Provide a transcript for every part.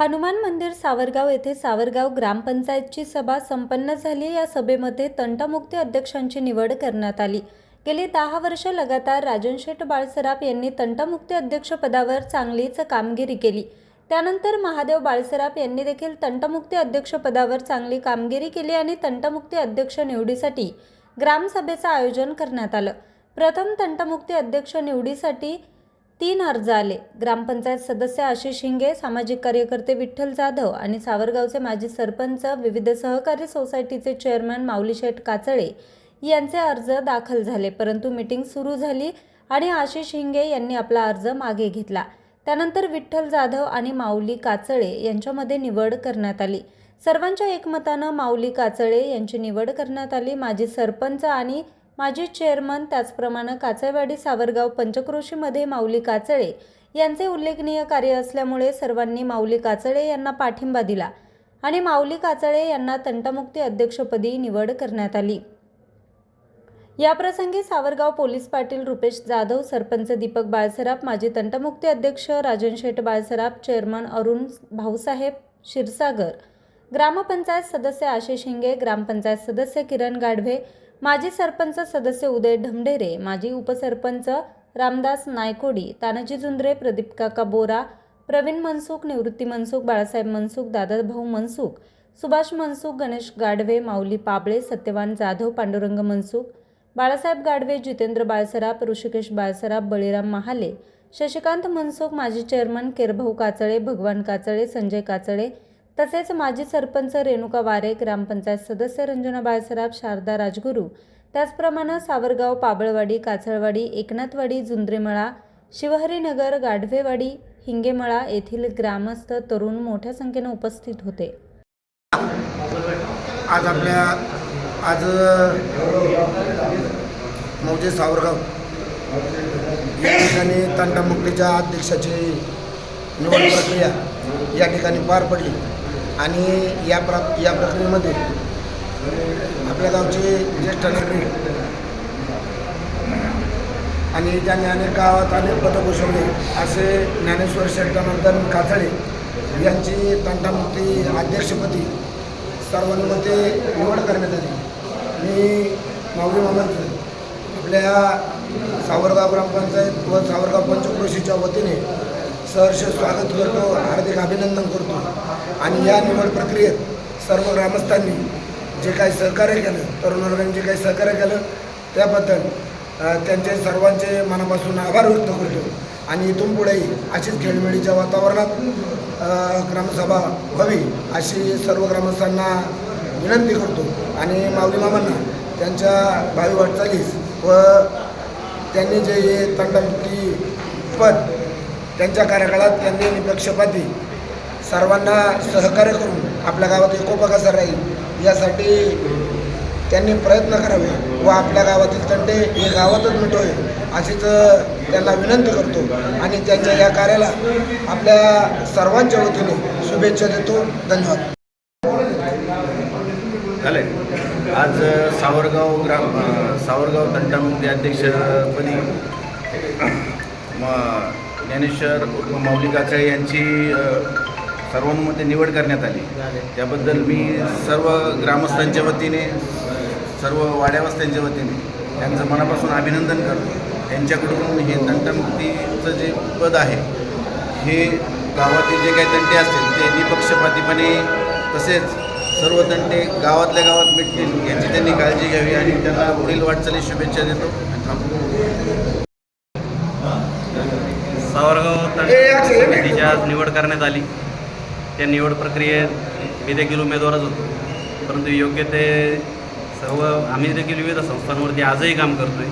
हनुमान मंदिर सावरगाव येथे सावरगाव ग्रामपंचायतची सभा संपन्न झाली। या सभेमध्ये तंटमुक्ती अध्यक्षांची निवड करण्यात आली। गेली 10 वर्षे लगातार राजन शेठ बाळसराफ यांनी तंटमुक्ती अध्यक्ष पदावर चांगलीच कामगिरी केली। त्यानंतर महादेव बाळसराफ यांनी देखील तंटमुक्ती अध्यक्ष पदावर चांगली कामगिरी केली आणि तंटमुक्ती अध्यक्ष निवडीसाठी ग्रामसभेचे आयोजन करण्यात आलं। प्रथम तंटमुक्ती अध्यक्ष निवडीसाठी 3 अर्ज आले। ग्रामपंचायत सदस्य आशिष हिंगे, सामाजिक कार्यकर्ते विठ्ठल जाधव आणि सावरगावचे माजी सरपंच, विविध सहकारी सोसायटीचे चेअरमन माऊली शेठ काचळे यांचे अर्ज दाखल झाले, परंतु मीटिंग सुरू झाली आणि आशिष हिंगे यांनी आपला अर्ज मागे घेतला। त्यानंतर विठ्ठल जाधव आणि माऊली काचळे यांच्यामध्ये निवड करण्यात आली। सर्वांच्या एकमताने माऊली काचळे यांची निवड करण्यात आली। माजी सरपंच आणि माजी चेअरमन, त्याचप्रमाणे काचळवाडी सावरगाव पंचक्रोशीमध्ये माऊली काचळे यांचे उल्लेखनीय कार्य असल्यामुळे सर्वांनी माऊली काचळे यांना पाठिंबा दिला आणि माऊली काचळे यांना तंटमुक्ती अध्यक्षपदी निवड करण्यात आली। याप्रसंगी सावरगाव पोलीस पाटील रुपेश जाधव, सरपंच दीपक बाळसराफ, माजी तंटमुक्ती अध्यक्ष राजन शेठ बाळसराफ, चेअरमन अरुण भाऊसाहेब क्षीरसागर, ग्रामपंचायत सदस्य आशिष हिंगे, ग्रामपंचायत सदस्य किरण गाढवे, माजी सरपंच सदस्य उदय ढमढेरे, माजी उपसरपंच रामदास नायकोडी, तानाजी जुंद्रे, प्रदीप काका बोरा, प्रवीण मनसुख, निवृत्ती मनसुख, बाळासाहेब मनसुख, दादाभाऊ मनसुख, सुभाष मनसुख, गणेश गाढवे, माऊली पाबळे, सत्यवान जाधव, पांडुरंग मनसुख, बाळासाहेब गाढवे, जितेंद्र बाळसराफ, ऋषिकेश बाळसराफ, बळीराम महाले, शशिकांत मनसुख, माजी चेअरमन केरभाऊ काचळे, भगवान काचळे, संजय काचळे, तसेच माजी सरपंच रेणुका वारे, ग्रामपंचायत सदस्य रंजना बाळसराफ, शारदा राजगुरू, त्याचप्रमाणे सावरगाव, पाबळवाडी, काचळवाडी, एकनाथवाडी, जुंद्रेमळा, शिवहरीनगर, गाढवेवाडी, हिंगेमळा येथील ग्रामस्थ तरुण मोठ्या संख्येने उपस्थित होते। आज मौजे सावरगाव या ठिकाणी तंटमुक्तीच्या अध्यक्षाची निवड प्रक्रिया या ठिकाणी पार पडली आणि या प्रक्रियेमध्ये आपल्या गावचे ज्येष्ठ नागरिक आणि ज्यांनी अनेक गावात अनेक पदं भूषवले असे ज्ञानेश्वर शेठनंदन काचळे यांची तंटमुक्ती अध्यक्षपदी सर्वानुमते निवड करण्यात आली। मी माऊली मामांचं आपल्या सावरगाव ग्रामपंचायत व सावरगाव पंचक्रोशीच्या वतीने सहर्ष स्वागत करतो, हार्दिक अभिनंदन करतो आणि या निवड प्रक्रियेत सर्व ग्रामस्थांनी जे काही सहकार्य केलं, तरुण वर्गाने जे काही सहकार्य केलं त्याबद्दल त्यांचे सर्वांचे मनापासून आभार व्यक्त करतो आणि इथून पुढेही अशीच खेळमेळीच्या वातावरणात ग्रामसभा व्हावी अशी सर्व ग्रामस्थांना विनंती करतो आणि माऊली मामांना त्यांच्या भावी वाटचालीस व त्यांनी जे हे तंटमुक्ती पद त्यांच्या कार्यकाळात त्यांनी निपक्षपाती सर्वांना सहकार्य करून आपल्या गावात एकोपा कसा राहील यासाठी त्यांनी प्रयत्न करावे व आपल्या गावातील तंटे हे गावातच मिटवावे अशीच त्यांना विनंती करतो आणि त्यांच्या या कार्याला आपल्या सर्वांच्या वतीने शुभेच्छा देतो। धन्यवाद। आज सावरगाव तंटमुक्ती अध्यक्षपदी ज्ञानेश्वर माऊली काचळे यांची सर्वानुमते निवड करण्यात आली। त्याबद्दल मी सर्व ग्रामस्थांच्या वतीने, सर्व वाड्यावस्त्यांच्या वतीने त्यांचं मनापासून अभिनंदन करतो। त्यांच्याकडून हे तंटमुक्तीचं जे पद आहे हे गावातील जे काही तंटे असतील ते निपक्षपातीपणे तसेच सर्व तंटे गावातल्या गावात मिटतील याची त्यांनी काळजी घ्यावी आणि त्यांना पुढील वाटचाली शुभेच्छा देतो। सावरगाव तंटमुक्ती समितीची आज निवड करण्यात आली। त्या निवड प्रक्रियेत मी देखील उमेदवारच होतो, परंतु योग्य ते सर्व आम्ही देखील विविध संस्थांवरती आजही काम करतो आहे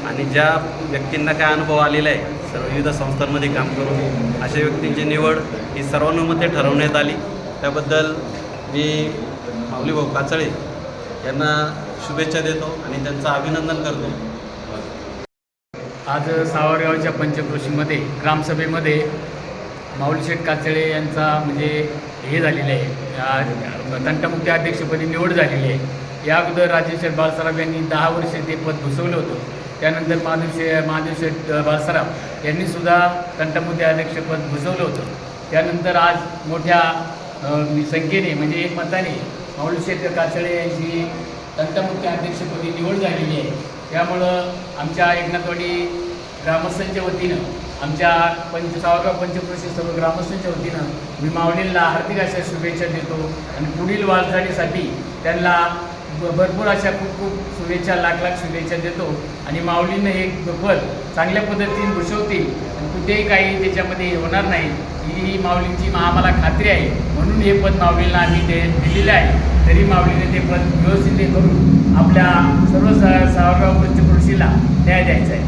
आणि ज्या व्यक्तींना काय अनुभव आलेला आहे सर्व विविध संस्थांमध्ये काम करून अशा व्यक्तींची निवड ही सर्वानुमते ठरवण्यात आली। त्याबद्दल मी माऊली भाऊ काचळे यांना शुभेच्छा देतो आणि त्यांचं अभिनंदन करतो। आज सावरगावच्या पंचक्रोशीमध्ये ग्रामसभेमध्ये माऊली शेठ काचळे यांचा म्हणजे हे झालेलं आहे, तंटमुक्ती अध्यक्षपदी निवड झालेली आहे। या अगोदर राजन शेठ बाळसराफ यांनी 10 वर्षे ते पद भूषवलं महादेव शेठ बाळसराफ यांनीसुद्धा तंटमुक्ती अध्यक्षपद भूषवलं होतं। त्यानंतर आज मोठ्या संख्येने म्हणजे एक मताने माऊलीशेठ काचळे यांची तंटमुक्ती अध्यक्षपदी निवड झालेली आहे. त्यामुळं आमच्या एकनाथवाडी ग्रामस्थांच्या वतीनं, आमच्या सावरगाव पंचक्रोशी सर्व ग्रामस्थांच्या वतीनं मी माऊलींना हार्दिक अशा शुभेच्छा देतो आणि पुढील वाटचालीसाठी त्यांना भरपूर अशा खूप शुभेच्छा, लाख शुभेच्छा देतो. आणि माऊलींना हे पद चांगल्या पद्धतीने भूषवतील आणि कुठेही काही त्याच्यामध्ये होणार नाही ही माऊलींची आम्हाला खात्री आहे. म्हणून हे पद माऊलींना आम्ही ते दिलेलं आहे. तरी माऊलीने ते पद व्यवस्थित करून आपल्या सर्व सावरगाव पंचक्रोशीला न्याय द्यायचा आहे.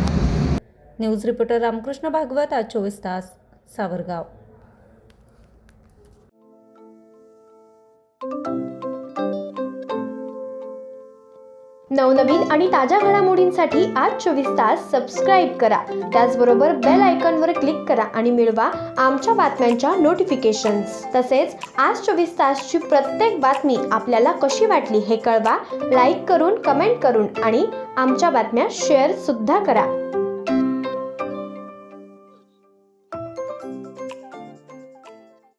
न्यूज रिपोर्टर रामकृष्ण भागवत, आज 24 तास, सावरगाव. नवनवीन आणि ताज्या घडामोडींसाठी आज 24 तास सबस्क्राईब करा. त्याचबरोबर बेल आयकॉनवर क्लिक करा आणि मिळवा आमच्या बातम्यांच्या नोटिफिकेशन्स. तसेच आज 24 तासची प्रत्येक बातमी आपल्याला कशी वाटली हे कळवा. लाईक करून, कमेंट करून आणि आमच्या बातम्या शेअर सुद्धा करा.